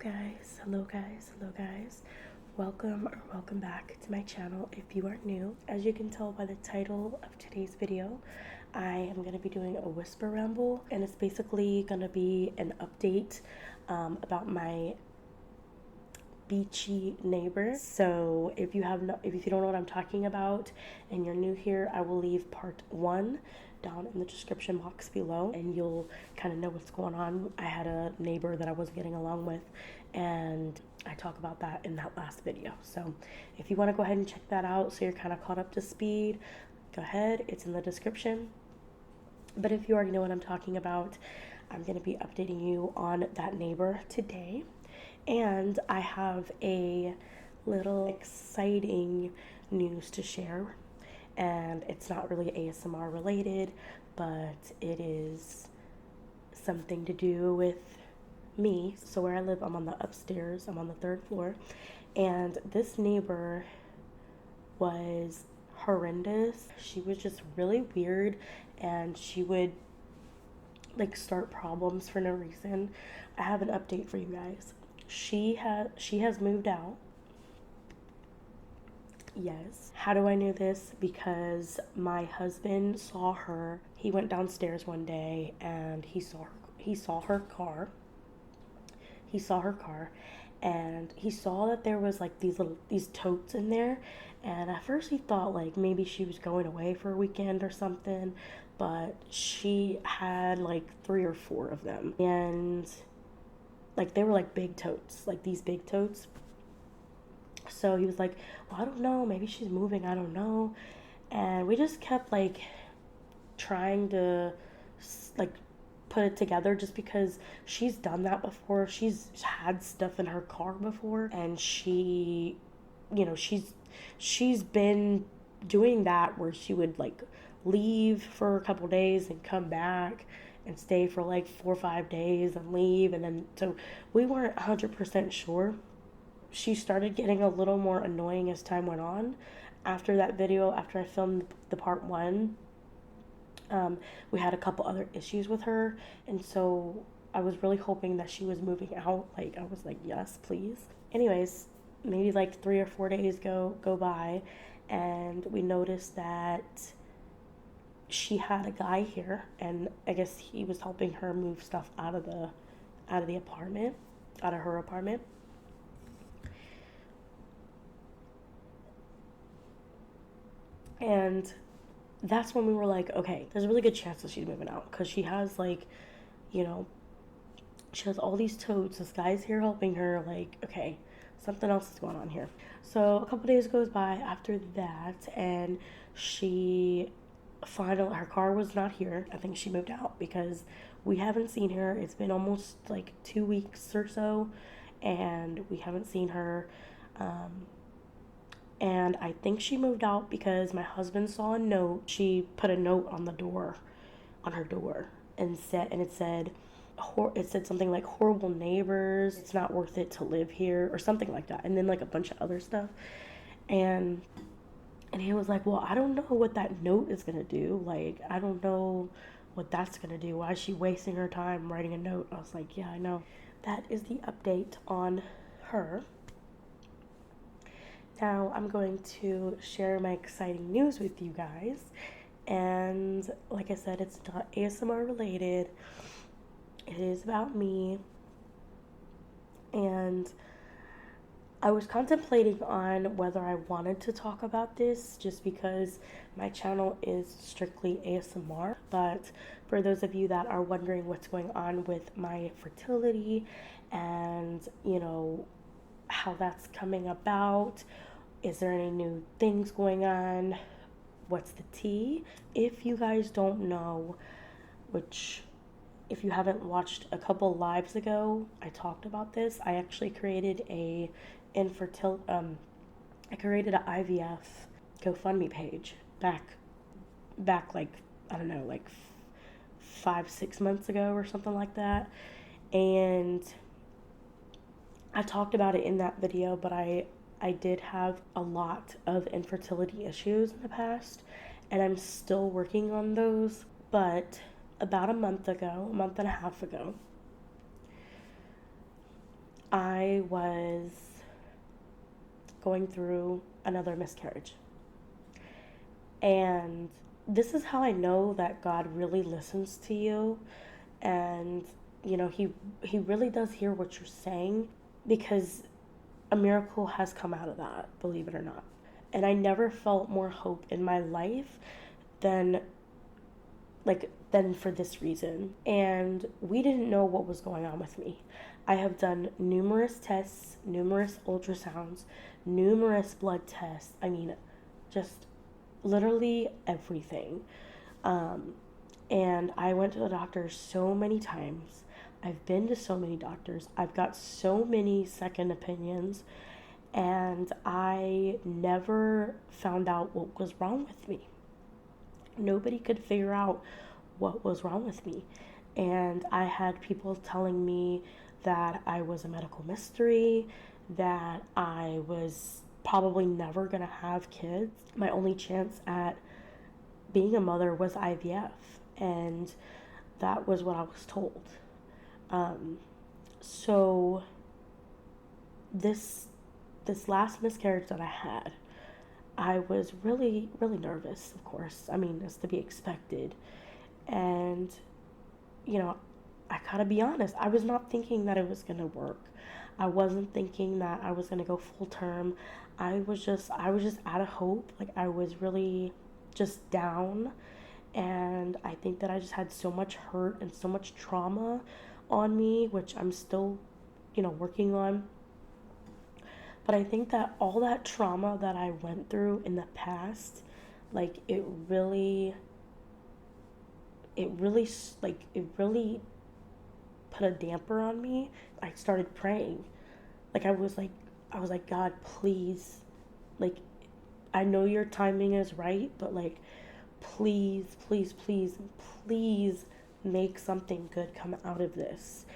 hello guys, welcome back to my channel if you are new. As you can tell by the title of today's video, I am going to be doing a Whisper Ramble, and it's basically going to be an update about my beachy neighbor. So if you don't know what I'm talking about and you're new here, I will leave part 1 down in the description box below and you'll kind of know what's going on. I had a neighbor that I wasn't getting along with, and I talk about that in that last video. So if you want to go ahead and check that out so you're kind of caught up to speed, go ahead, it's in the description. But if you already know what I'm talking about, I'm going to be updating you on that neighbor today. And I have a little exciting news to share. And it's not really ASMR related, but it is something to do with me. So where I live, I'm on the upstairs, I'm on the 3rd floor. And this neighbor was horrendous. She was just really weird, and she would like start problems for no reason. I have an update for you guys. She has moved out. Yes. How do I know this? Because my husband saw her. He went downstairs one day and he saw her car. He saw her car and he saw that there was like these totes in there, and at first he thought like maybe she was going away for a weekend or something, but she had like 3 or 4 of them, and like they were like big totes, like these big totes. So he was like, well, I don't know, maybe she's moving, I don't know. And we just kept like trying to like put it together, just because she's done that before. She's had stuff in her car before, and she's been doing that where she would like leave for a couple days and come back and stay for like 4 or 5 days and leave, and then so we weren't 100% sure. She started getting a little more annoying as time went on. After that video, after I filmed the part 1, we had a couple other issues with her, and so I was really hoping that she was moving out. Like I was like, yes, please. Anyways, maybe like 3 or 4 days go by, and we noticed that she had a guy here, and I guess he was helping her move stuff out of the apartment, out of her apartment. And that's when we were like, okay, there's a really good chance that she's moving out, because she has like, she has all these totes. This guy's here helping her. Like, okay, something else is going on here. So a couple days goes by after that, and her car was not here. I think she moved out because we haven't seen her. It's been almost like 2 weeks or so, and we haven't seen her. And I think she moved out because my husband saw a note. She put a note on the door, on her door, and it said something like, horrible neighbors, it's not worth it to live here, or something like that, and then like a bunch of other stuff. And he was like, well, I don't know what that note is gonna do. Like, I don't know what that's gonna do. Why is she wasting her time writing a note? I was like, yeah, I know. That is the update on her. Now I'm going to share my exciting news with you guys. And like I said, it's not ASMR related. It is about me. And I was contemplating on whether I wanted to talk about this, just because my channel is strictly ASMR. But for those of you that are wondering what's going on with my fertility and, how that's coming about, is there any new things going on, what's the tea? If you guys don't know, which if you haven't watched a couple lives ago, I talked about this. I actually created I created an IVF GoFundMe page back like, I don't know, like 5-6 months ago or something like that. And I talked about it in that video, but I did have a lot of infertility issues in the past, and I'm still working on those. But about a month and a half ago, I was going through another miscarriage. And this is how I know that God really listens to you, and he really does hear what you're saying, because a miracle has come out of that, believe it or not. And I never felt more hope in my life than than for this reason. And we didn't know what was going on with me. I have done numerous tests, numerous ultrasounds, numerous blood tests. I mean, just literally everything. And I went to the doctor so many times. I've been to so many doctors. I've got so many second opinions. And I never found out what was wrong with me. Nobody could figure out what was wrong with me. And I had people telling me that I was a medical mystery, that I was probably never going to have kids. My only chance at being a mother was IVF, and that was what I was told. So this last miscarriage that I had, I was really, really nervous, of course. I mean, it's to be expected. And, I gotta be honest, I was not thinking that it was gonna work. I wasn't thinking that I was gonna go full term. I was just out of hope. Like, I was really just down. And I think that I just had so much hurt and so much trauma on me, which I'm still, working on. But I think that all that trauma that I went through in the past, like, it really put a damper on me. I started praying. Like, I was like, God, please, like, I know your timing is right, but like, please, please, please, please make something good come out of this.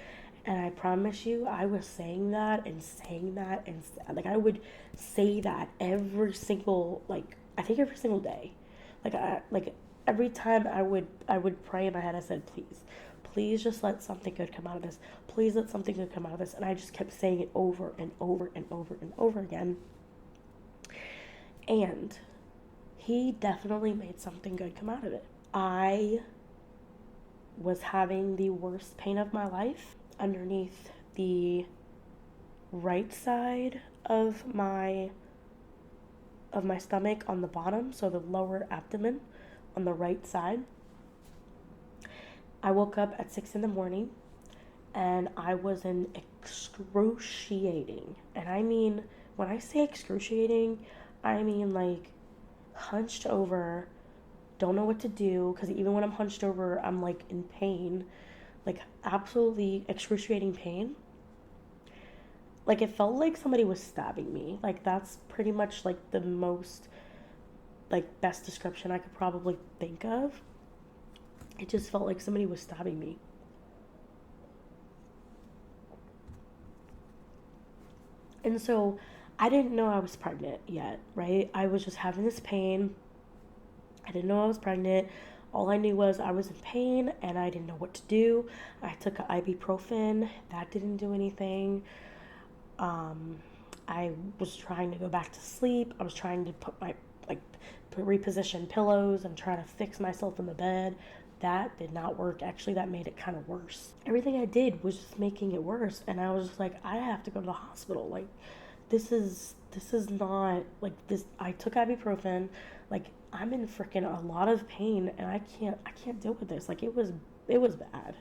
And I promise you, I was saying that and saying that, and like, I would say that every single, like, I think every single day. Like every time I would pray in my head, I said, please just let something good come out of this. Please let something good come out of this. And I just kept saying it over and over and over and over again. And he definitely made something good come out of it. I was having the worst pain of my life underneath the right side of my stomach, on the bottom, so the lower abdomen on the right side. I woke up at 6 a.m. and I was in excruciating, and I mean, when I say excruciating, I mean like hunched over, don't know what to do, because even when I'm hunched over, I'm like in pain, like absolutely excruciating pain. Like, it felt like somebody was stabbing me. Like, that's pretty much like the most, like, best description I could probably think of. It just felt like somebody was stabbing me. And so I didn't know I was pregnant yet, right? I was just having this pain. I didn't know I was pregnant. All I knew was I was in pain and I didn't know what to do. I took an ibuprofen. That didn't do anything. I was trying to go back to sleep. I was trying to reposition pillows and try to fix myself in the bed. That did not work. Actually, that made it kind of worse. Everything I did was just making it worse. And I was just like, I have to go to the hospital. Like, this is not, like, this. I took ibuprofen. Like, I'm in freaking a lot of pain and I can't deal with this. Like, it was bad.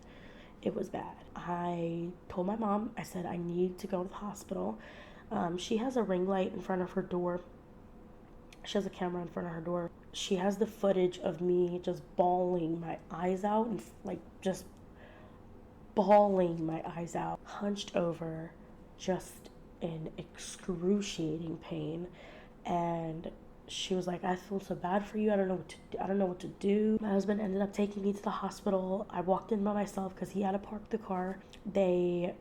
It was bad. I told my mom, I said, I need to go to the hospital. She has a ring light in front of her door. She has a camera in front of her door. She has the footage of me just bawling my eyes out, and like just bawling my eyes out, hunched over, just in excruciating pain. And she was like, I feel so bad for you. I don't know what to do. My husband ended up taking me to the hospital. I walked in by myself because he had to park the car. They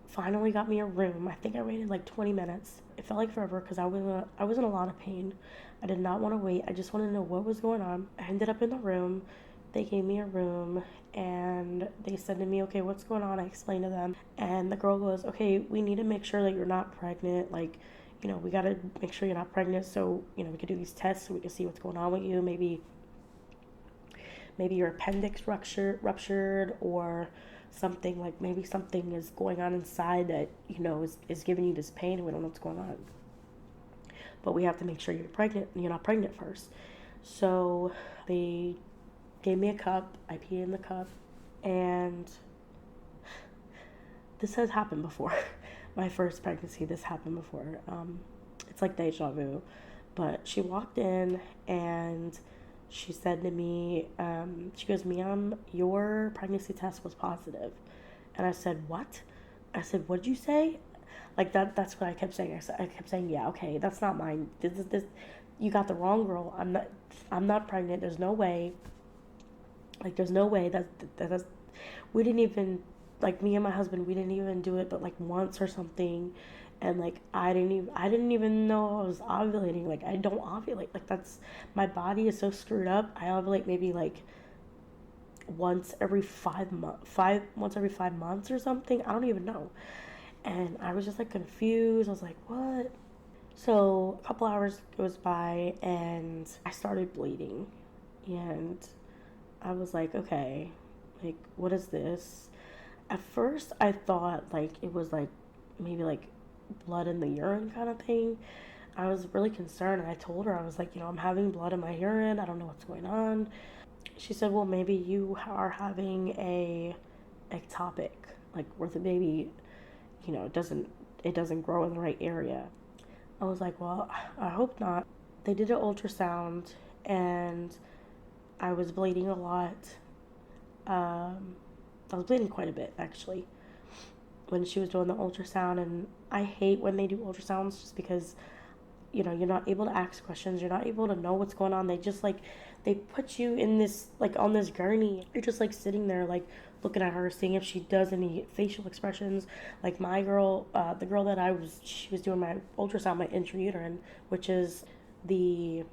finally got me a room. I think I waited like 20 minutes. It felt like forever because I was in a lot of pain. I did not want to wait. I just wanted to know what was going on. I ended up in the room. They gave me a room and they said to me, okay, what's going on? I explained to them. And the girl goes, okay, we need to make sure that you're not pregnant. Like, we got to make sure you're not pregnant. So, we can do these tests so we can see what's going on with you. Maybe your appendix ruptured or something, like maybe something is going on inside that, is giving you this pain and we don't know what's going on. But we have to make sure you're not pregnant first. So they gave me a cup. I peed in the cup. And this has happened before. My first pregnancy, this happened before. It's like deja vu. But she walked in and she said to me, she goes, Miam, your pregnancy test was positive. And I said, what? I said, what'd you say? Like that's what I kept saying. I kept saying, yeah, okay, that's not mine. This, you got the wrong girl. I'm not pregnant. There's no way. Like, there's no way that's, we didn't even, like, me and my husband, we didn't even do it, but like once or something. And like, I didn't even know I was ovulating. Like, I don't ovulate. Like, my body is so screwed up. I ovulate maybe like once every 5 months or something. I don't even know. And I was just like confused. I was like, what? So a couple hours goes by and I started bleeding. And I was like, okay, like, what is this? At first, I thought, like, it was, like, maybe, like, blood in the urine kind of thing. I was really concerned, and I told her, I was like, I'm having blood in my urine. I don't know what's going on. She said, well, maybe you are having a ectopic, like, where the baby, it doesn't grow in the right area. I was like, well, I hope not. They did an ultrasound, and I was bleeding a lot. I was bleeding quite a bit, actually, when she was doing the ultrasound. And I hate when they do ultrasounds just because, you're not able to ask questions. You're not able to know what's going on. They just, like, they put you in this, like, on this gurney. You're just, like, sitting there, like, looking at her, seeing if she does any facial expressions. Like, my girl, the girl that she was doing my ultrasound, my intrauterine, which is the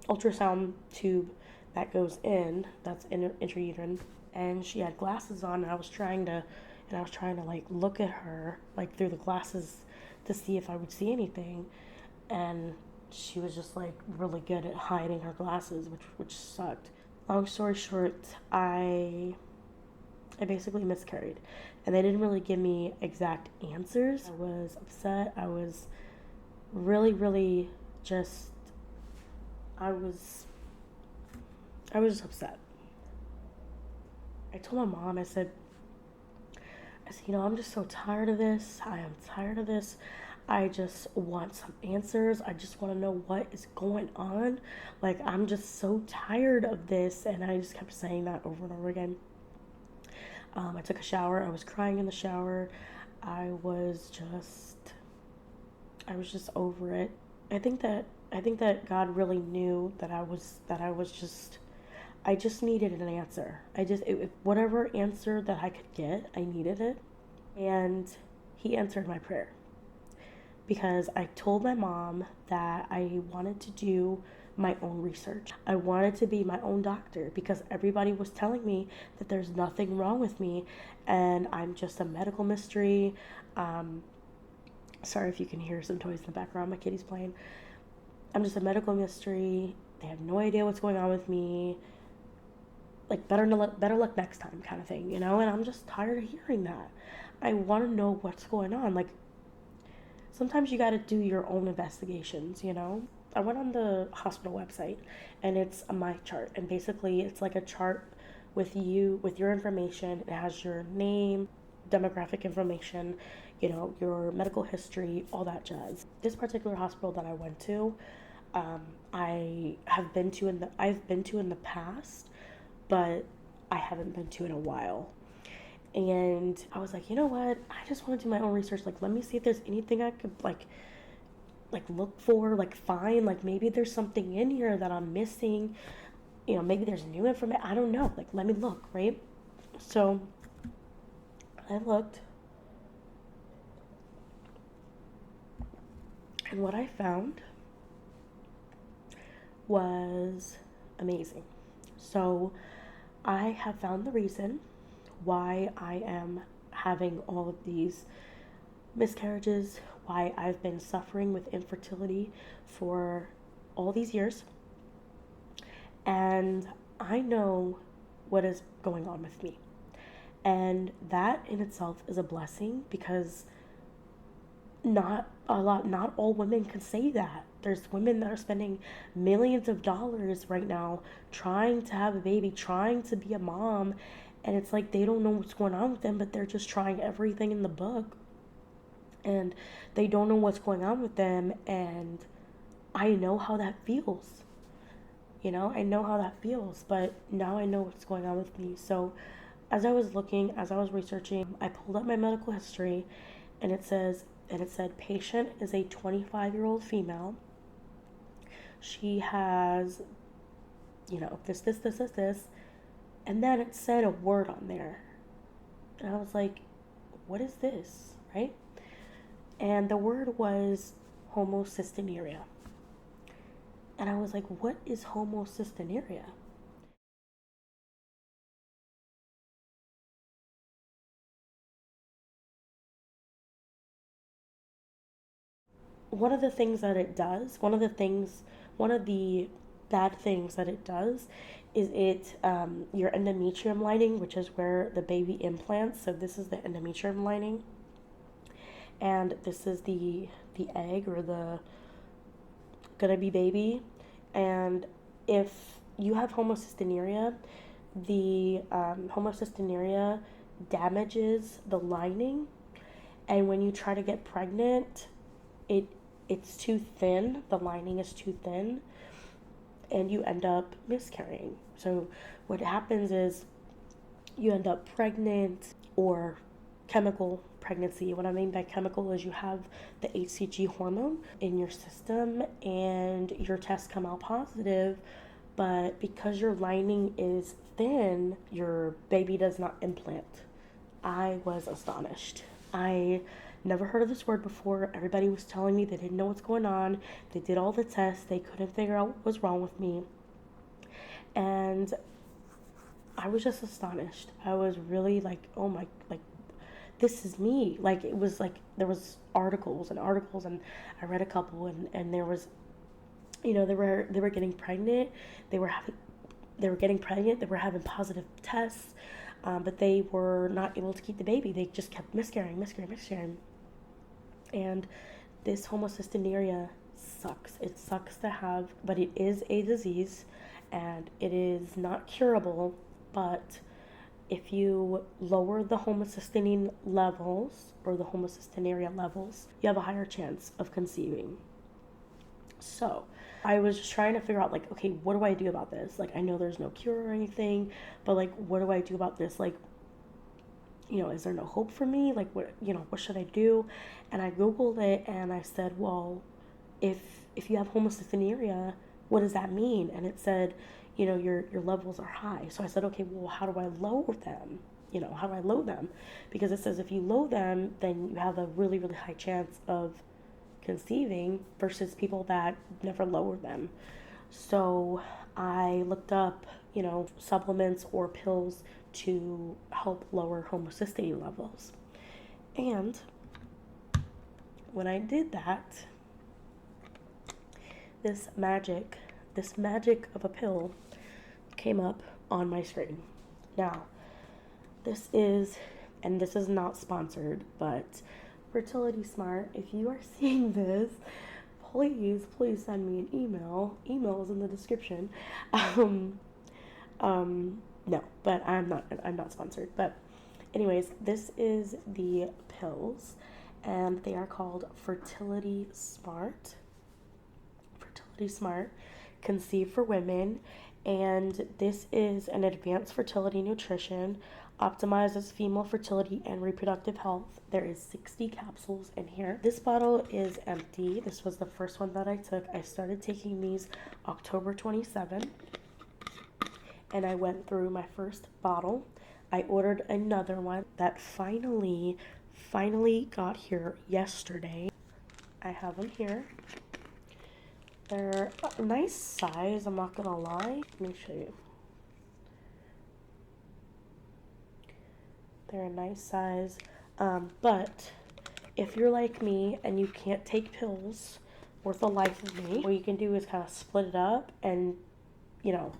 ultrasound tube that goes in, that's intrauterine, and she had glasses on, and I was trying to like look at her like through the glasses to see if I would see anything, and she was just like really good at hiding her glasses, which sucked. Long story short, I basically miscarried, and they didn't really give me exact answers. I was upset. I was really, really just, I was just upset. I told my mom, I said, I'm just so tired of this. I am tired of this. I just want some answers. I just want to know what is going on. Like, I'm just so tired of this. And I just kept saying that over and over again. I took a shower. I was crying in the shower. I was just over it. I think that God really knew that I just needed an answer. Whatever answer that I could get, I needed it. And he answered my prayer. Because I told my mom that I wanted to do my own research. I wanted to be my own doctor because everybody was telling me that there's nothing wrong with me and I'm just a medical mystery. Sorry if you can hear some toys in the background. My kitty's playing. I'm just a medical mystery. They have no idea what's going on with me. Like, better luck next time kind of thing, And I'm just tired of hearing that. I want to know what's going on. Like, sometimes you got to do your own investigations, I went on the hospital website, and it's a my chart, and basically it's like a chart with your information. It has your name, demographic information, your medical history, all that jazz. This particular hospital that I went to, I've been to in the past, but I haven't been to in a while. And I was like, you know what? I just want to do my own research. Like, let me see if there's anything I could like look for, like find. Like, maybe there's something in here that I'm missing. Maybe there's new information. I don't know. Like, let me look, right? So I looked, and what I found was amazing. So I have found the reason why I am having all of these miscarriages, why I've been suffering with infertility for all these years. And I know what is going on with me. And that in itself is a blessing, because not all women can say that. There's women that are spending millions of dollars right now trying to have a baby, trying to be a mom, and it's like they don't know what's going on with them, but they're just trying everything in the book, and they don't know what's going on with them. And I know how that feels. I know how that feels, but now I know what's going on with me. So as I was looking, as I was researching, I pulled up my medical history, and it said patient is a 25-year-old female. She has, this. And then it said a word on there. And I was like, what is this, right? And the word was homocystinuria. And I was like, what is homocystinuria? One of the things that it does, one of the bad things that it does is your endometrium lining, which is where the baby implants. So this is the endometrium lining, and this is the egg, or the gonna be baby. And if you have homocystinuria, the homocystinuria damages the lining, and when you try to get pregnant, it it's too thin. The lining is too thin, and you end up miscarrying. So what happens is you end up pregnant, or chemical pregnancy. What I mean by chemical is you have the tchy hormone in your system, and your tests come out positive, but because your lining is thin, your baby does not implant. I was astonished. I never heard of this word before. Everybody was telling me they didn't know what's going on. They did all the tests. They couldn't figure out what was wrong with me. And I was just astonished. I was really like, oh my, like, this is me. Like, it was like there was articles and articles, and I read a couple, and there was, they were getting pregnant. They were getting pregnant. They were having positive tests, but they were not able to keep the baby. They just kept miscarrying. And this homocystinuria sucks. It sucks to have, but it is a disease, and it is not curable. But if you lower the homocysteine levels, or the homocystinuria levels, you have a higher chance of conceiving. So I was just trying to figure out, like, okay, what do I do about this? Like, I know there's no cure or anything, but like, what do I do about this? Like, is there no hope for me? Like, what should I do? And I Googled it, and I said, well, if you have homocystinuria, what does that mean? And it said, your levels are high. So I said, okay, well, how do I lower them? How do I low them? Because it says if you low them, then you have a really, really high chance of conceiving, versus people that never lower them. So I looked up, supplements or pills to help lower homocysteine levels. And when I did that, this magic of a pill came up on my screen. Now, this is not sponsored, but Fertility Smart, if you are seeing this, please send me an email. Email is in the description. No, but I'm not sponsored. But anyways, this is the pills, and they are called Fertility Smart. Fertility Smart, Conceive for Women, and this is an advanced fertility nutrition, optimizes female fertility and reproductive health. There is 60 capsules in here. This bottle is empty. This was the first one that I took. I started taking these October 27, and I went through my first bottle. I ordered another one that finally got here yesterday. I have them here. They're a nice size, I'm not gonna lie. Let me show you. They're a nice size. But if you're like me and you can't take pills worth the life of me, what you can do is kind of split it up and, you know,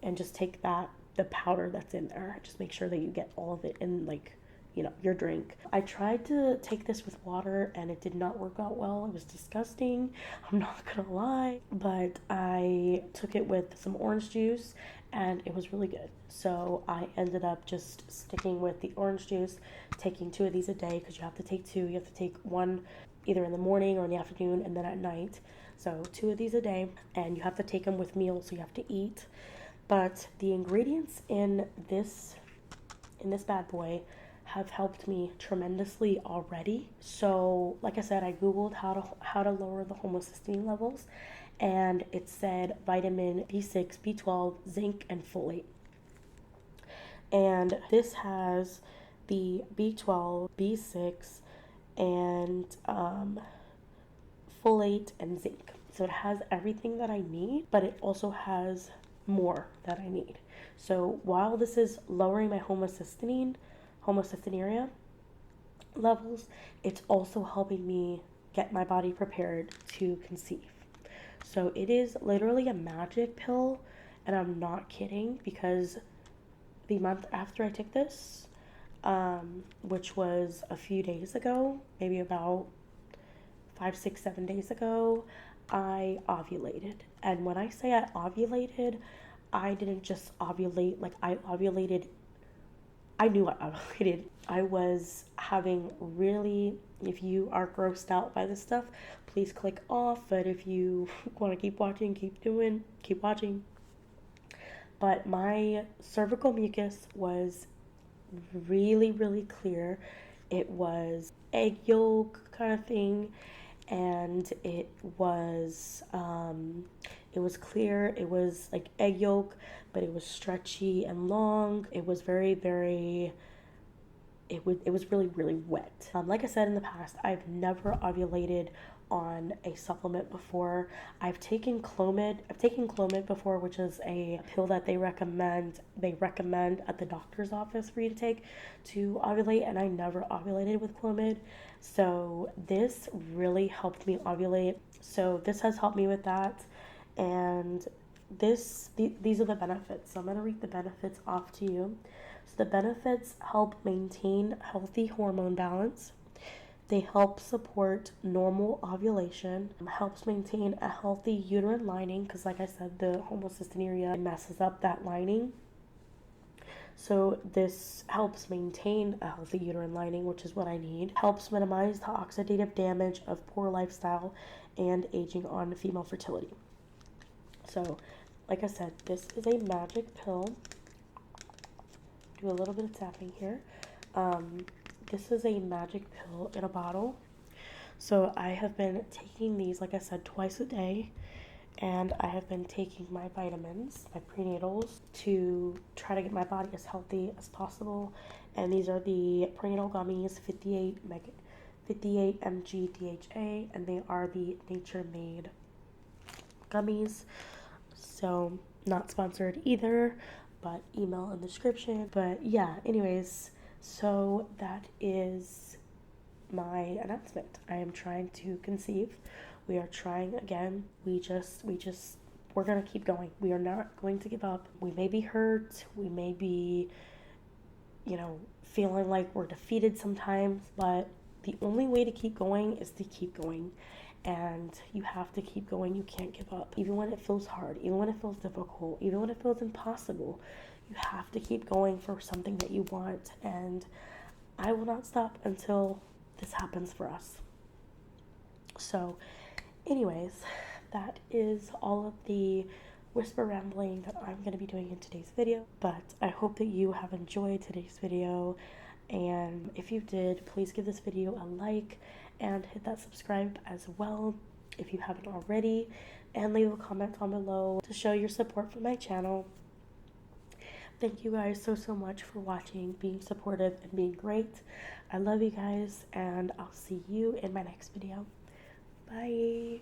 and just take the powder that's in there. Just make sure that you get all of it in, like, you know, your drink. I tried to take this with water and it did not work out well. It was disgusting, I'm not gonna lie. But I took it with some orange juice and it was really good. So I ended up just sticking with the orange juice, taking 2 of these a day, because you have to take 2. You have to take 1 either in the morning or in the afternoon and then at night. So 2 of these a day, and you have to take them with meals, so you have to eat. But the ingredients in this bad boy have helped me tremendously already. So like I said, I googled how to lower the homocysteine levels, and it said vitamin B6, B12, zinc, and folate. And this has the B12, B6, and folate and zinc. So it has everything that I need, but it also has more that I need. So while this is lowering my homocystinuria levels, it's also helping me get my body prepared to conceive. So it is literally a magic pill, and I'm not kidding, because the month after I took this, which was a few days ago, maybe about 5, 6, 7 days ago, I ovulated. And when I say I ovulated, I didn't just ovulate, like I ovulated, I knew I ovulated. I was having really, if you are grossed out by this stuff, please click off. But if you want to keep watching, keep watching. But my cervical mucus was really, really clear. It was egg yolk kind of thing, and it was clear. It was like egg yolk, but it was stretchy and long. It was very, very, it was really, really wet. Like I said in the past, I've never ovulated on a supplement before. I've taken Clomid before, which is a pill that they recommend at the doctor's office for you to take to ovulate, and I never ovulated with Clomid. So this really helped me ovulate. So this has helped me with that. And these are the benefits. So I'm going to read the benefits off to you. So the benefits help maintain healthy hormone balance. They help support normal ovulation, helps maintain a healthy uterine lining, because like I said, the homocystinuria messes up that lining. So this helps maintain a healthy uterine lining, which is what I need. Helps minimize the oxidative damage of poor lifestyle and aging on female fertility. So, like I said, this is a magic pill. Do a little bit of tapping here. This is a magic pill in a bottle. So I have been taking these, like I said, twice a day. And I have been taking my vitamins, my prenatals, to try to get my body as healthy as possible. And these are the prenatal gummies, 58 mg DHA, and they are the Nature Made gummies. So not sponsored either, but email in the description. But yeah, anyways, so that is my announcement. I am trying to conceive. We are trying again. We're gonna keep going. We are not going to give up. We may be hurt. We may be, feeling like we're defeated sometimes, but the only way to keep going is to keep going. And you have to keep going. You can't give up. Even when it feels hard, even when it feels difficult, even when it feels impossible, you have to keep going for something that you want. And I will not stop until this happens for us. So anyways, that is all of the whisper rambling that I'm going to be doing in today's video. But I hope that you have enjoyed today's video. And if you did, please give this video a like and hit that subscribe as well if you haven't already. And leave a comment down below to show your support for my channel. Thank you guys so much for watching, being supportive, and being great. I love you guys, and I'll see you in my next video. Bye.